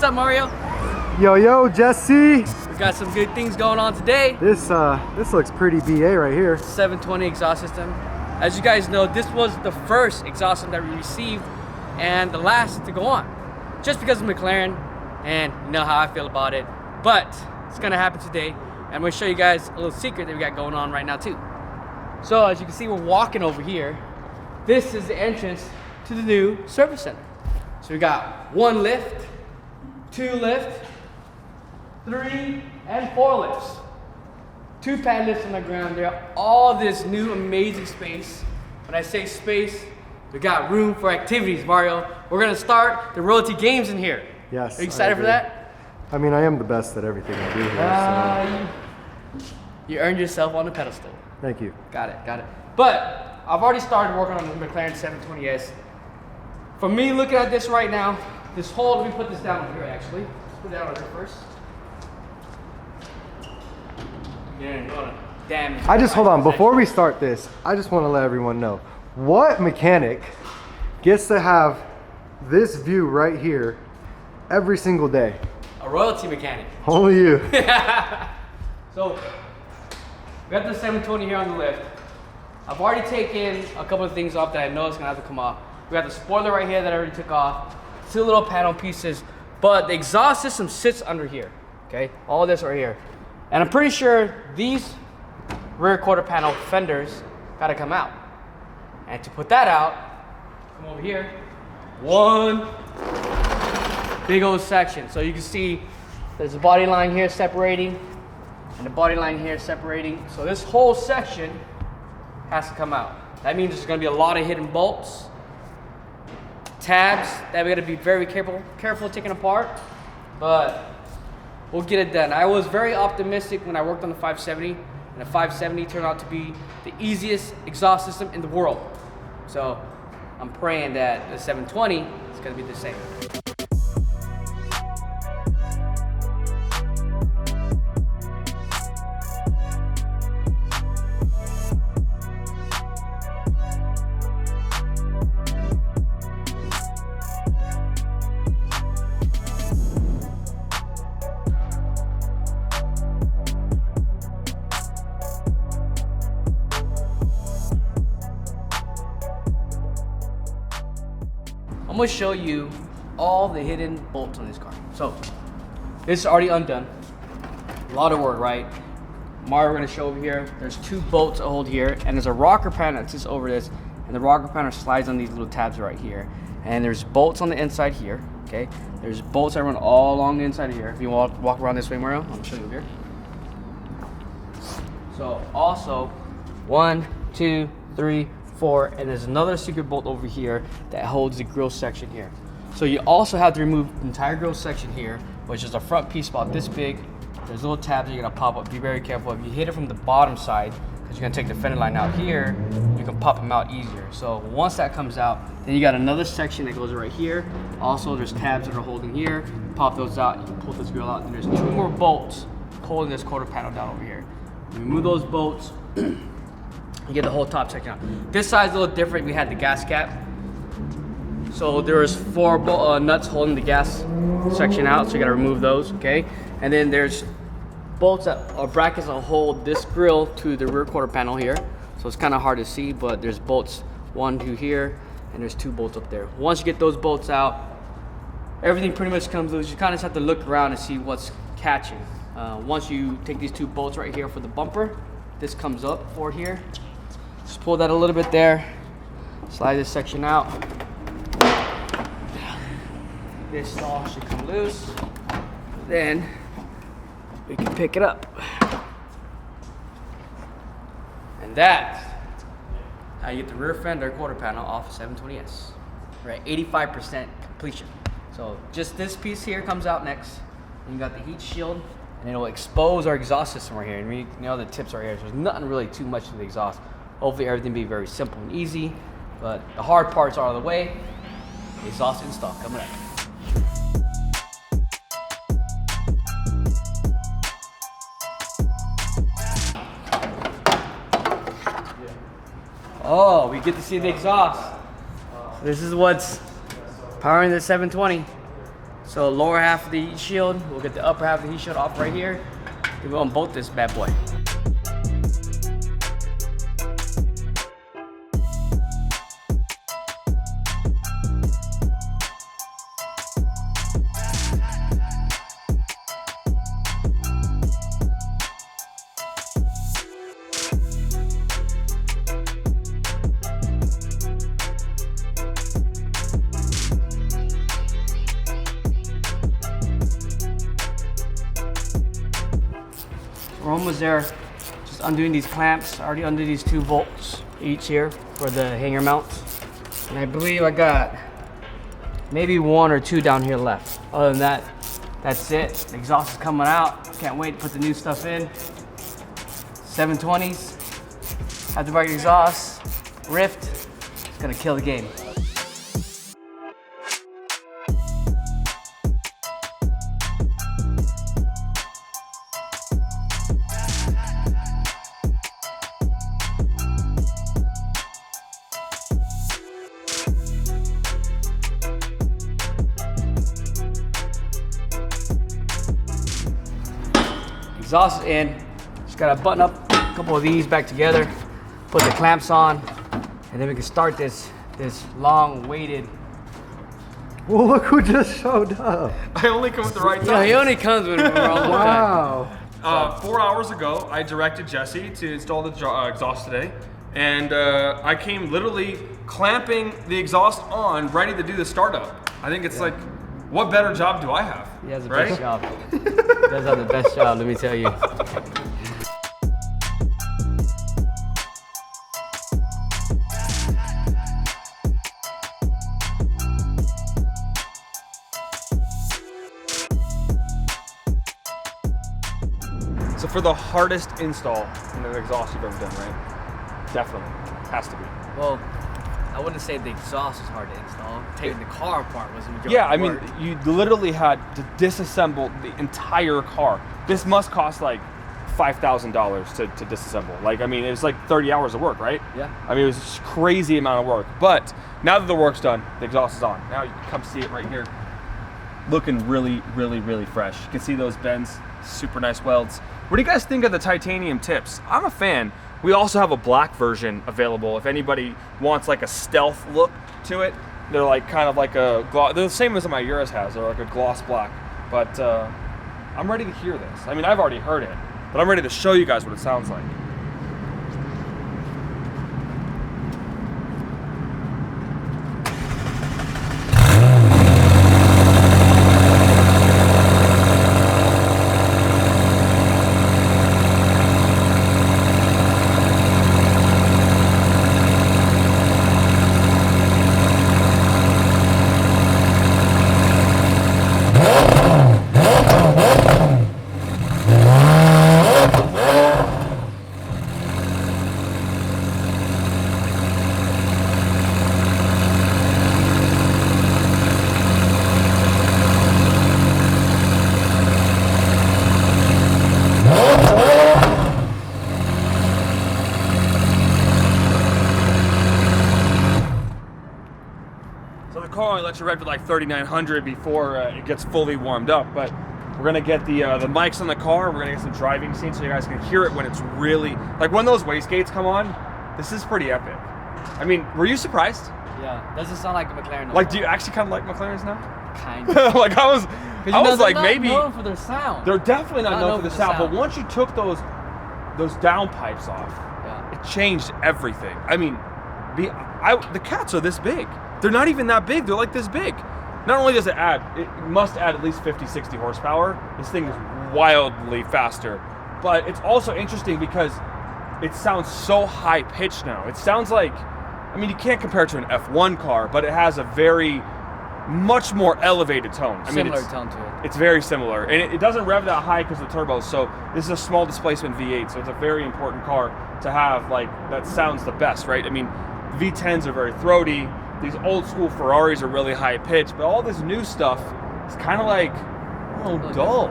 up, Mario? Yo, Jesse. We got some good things going on today. This looks pretty BA right here. 720 exhaust system. As you guys know, this was the first exhaust system that we received and the last to go on. Just because of McLaren, and you know how I feel about it. But it's gonna happen today. And I'm gonna show you guys a little secret that we got going on right now too. So as you can see, we're walking over here. This is the entrance to the new service center. So we got 1 lift, 2 lift, 3 and 4 lifts. 2 pad lifts on the ground there. All this new amazing space. When I say space, we got room for activities, Mario. We're gonna start the royalty games in here. Yes. Are you excited for that? I mean, I am the best at everything I do here, so. You earned yourself on the pedestal. Thank you. Got it. But I've already started working on the McLaren 720s. For me, looking at this right now, this whole, let me put this down here actually. Let's put it down here first. Yeah, hold on, before we start this, I just want to let everyone know, what mechanic gets to have this view right here every single day? A royalty mechanic. Only you. So, we got the 720 here on the lift. I've already taken a couple of things off that I know is gonna have to come off. We got the spoiler right here that I already took off. 2 little panel pieces, but the exhaust system sits under here, okay? All this right here. And I'm pretty sure these rear quarter panel fenders gotta come out. And to put that out, come over here, 1 big old section. So you can see there's a body line here separating and the body line here separating. So this whole section has to come out. That means there's gonna be a lot of hidden bolts, tabs that we gotta be very careful taking apart, but we'll get it done. I was very optimistic when I worked on the 570, and the 570 turned out to be the easiest exhaust system in the world. So I'm praying that the 720 is gonna be the same. I'm gonna show you all the hidden bolts on this car. So, this is already undone. A lot of work, right? Mario, we're gonna show over here. There's 2 bolts that hold here, and there's a rocker panel that sits over this, and the rocker panel slides on these little tabs right here. And there's bolts on the inside here, okay? There's bolts that run all along the inside of here. If you walk around this way, Mario, I'll show you here. So, also, 1, 2, 3, 4, and there's another secret bolt over here that holds the grill section here. So you also have to remove the entire grill section here, which is a front piece about this big. There's little tabs that you're gonna pop up. Be very careful. If you hit it from the bottom side, because you're gonna take the fender line out here, you can pop them out easier. So once that comes out, then you got another section that goes right here. Also, there's tabs that are holding here. Pop those out, you can pull this grill out, and there's 2 more bolts holding this quarter panel down over here. You remove those bolts, you get the whole top section out. This side's a little different. We had the gas cap. So there was 4 nuts holding the gas section out, so you gotta remove those, okay? And then there's bolts that are brackets that hold this grill to the rear quarter panel here. So it's kind of hard to see, but there's bolts 1, 2 here, and there's 2 bolts up there. Once you get those bolts out, everything pretty much comes loose. You kind of just have to look around and see what's catching. Once you take these 2 bolts right here for the bumper, this comes up forward here. Just pull that a little bit there, slide this section out. This stall should come loose. Then we can pick it up. And that's how you get the rear fender quarter panel off of 720s. We're at 85% completion. So just this piece here comes out next. And you got the heat shield, and it'll expose our exhaust system right here. And you know the tips right here. So there's nothing really too much to the exhaust. Hopefully everything be very simple and easy, but the hard parts are out of the way. The exhaust install coming up. Oh, we get to see the exhaust. So this is what's powering the 720. So lower half of the heat shield, we'll get the upper half of the heat shield off right here. Then we'll unbolt this bad boy. We're almost there. Just undoing these clamps. I already undid these 2 bolts each here for the hanger mounts. And I believe I got maybe 1 or 2 down here left. Other than that, that's it. The exhaust is coming out. Can't wait to put the new stuff in. 720s. Aftermarket exhaust. Rift. It's gonna kill the game. Exhaust is in. Just gotta button up a couple of these back together, put the clamps on, and then we can start this long-awaited. Well, look who just showed up. I only come at the right time. Yeah, he only comes when we're all the time. Wow. 4 hours ago, I directed Jesse to install the exhaust today, and I came literally clamping the exhaust on, ready to do the startup. I think it's like, what better job do I have? He has the right? best job. He does have the best job, let me tell you. So for the hardest install in an exhaust you've ever done, right? Definitely, has to be. Well, I wouldn't say the exhaust was hard to install. Taking the car apart was the majority Yeah, I of the mean, work. you literally had to disassemble the entire car. This must cost like $5,000 to disassemble. Like, I mean, it was like 30 hours of work, right? Yeah. I mean, it was a crazy amount of work. But now that the work's done, the exhaust is on. Now you can come see it right here. Looking really, really, really fresh. You can see those bends, super nice welds. What do you guys think of the titanium tips? I'm a fan. We also have a black version available if anybody wants like a stealth look to it. They're like kind of like a gloss. They're the same as my Urus has. They're like a gloss black. But I'm ready to hear this. I mean, I've already heard it, but I'm ready to show you guys what it sounds like. So the car only lets you rev to like 3,900 before it gets fully warmed up, but we're gonna get the mics on the car, we're gonna get some driving scenes so you guys can hear it when it's really, like when those wastegates come on, this is pretty epic. I mean, were you surprised? Yeah, doesn't sound like a McLaren. Like, do you actually kind of like McLarens now? Kind of. Like I was like maybe known for their sound. they're definitely not known for the sound, but sound. once you took those downpipes off, Yeah. it changed everything. I mean, the cats are this big. They're not even that big. They're like this big. Not only does it must add at least 50, 60 horsepower. This thing is wildly faster. But it's also interesting because it sounds so high pitched now. It sounds like, I mean, you can't compare it to an F1 car, but it has a much more elevated tone. Similar tone to it. It's very similar, and it doesn't rev that high because of the turbos. So this is a small displacement V8, so it's a very important car to have. Like, that sounds the best, right? I mean, V10s are very throaty. These old school Ferraris are really high pitched, but all this new stuff is kind of like, dull.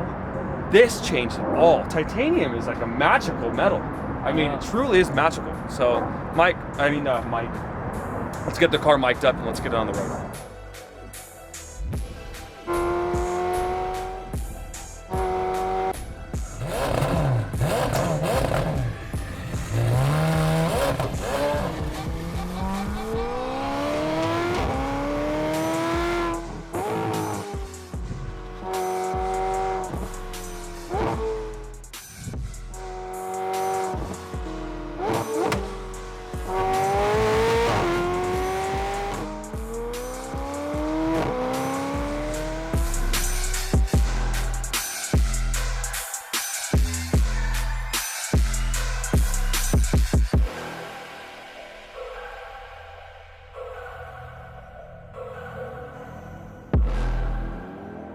This changed it all. Titanium is like a magical metal. I mean, it truly is magical. So, Mike, let's get the car mic'd up and let's get it on the road.